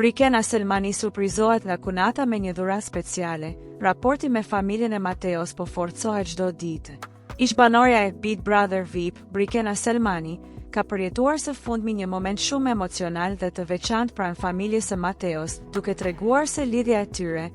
Brikena Selmani surprizohet nga Kunata me një dhuratë speciale. Raporti me familjen e Mateos po forcohet çdo ditë. Ish-banorja e Big Brother VIP, Brikena Selmani, ka përjetuar së fundmi një moment shumë emocional dhe të veçantë pranë familjes së Mateos, duke treguar se lidhja e tyre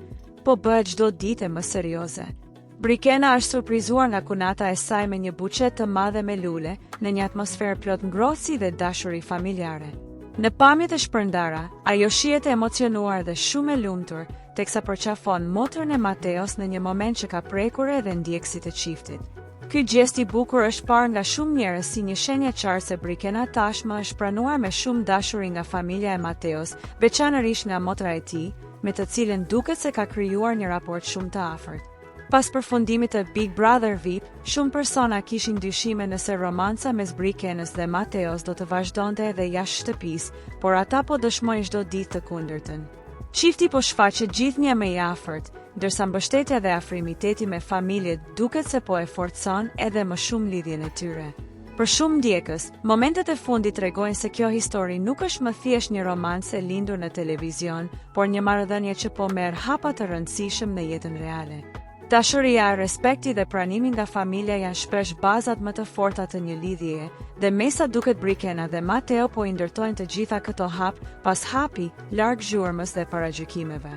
po bëhet çdo ditë më serioze. Brikena është surprizuar nga Kunata e saj me një buqet të madhe me lule, në një atmosferë plot ngrohtësi dhe dashuri familjare. Në pamjet e shpërndara, ajo shihet e emocionuar dhe shumë e lumtur, teksa përqafon motrën e Mateos në një moment që ka prekur edhe ndjekësit e çiftit. Ky gjest i bukur është parë nga shumë njerëz si një shenjë e qartë se Brikena tashmë është pranuar me shumë dashuri nga familja e Mateos, veçanërisht nga motra e tij, me të cilën duket se ka krijuar një raport shumë të afërt. Pas përfundimit të Big Brother VIP, shumë persona kishin dyshime nëse romanca mes Brikenës dhe Mateos do të vazhdonte edhe jashtë shtëpisë, por ata po dëshmojnë çdo ditë të kundërtën. Çifti po shfaqet gjithnjë më i afërt, ndërsa mbështetja dhe afrimiteti me familje duket se po e forcon edhe më shumë lidhjen e tyre. Për shumë ndjekës, momentet e fundit tregojnë se kjo histori nuk është më thjesht një romancë e lindur në televizion, por një marrëdhënie që po merr hapa të rëndësishëm në jetën reale. Dashuria, respekti dhe pranimi nga familja janë shpesh bazat më të forta të një lidhjeje, dhe mesa duket Brikena dhe Mateo po i ndërtojnë të gjitha këto hap pas hapi, larg zhurmës dhe paragjykimeve.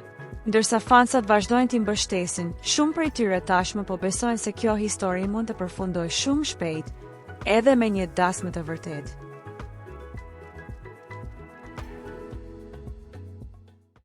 Ndërsa fansat vazhdojnë t'i mbështesin, shumë prej tyre tashmë po besojnë se kjo histori mund të përfundojë shumë shpejt, edhe me një dasmë të vërtetë.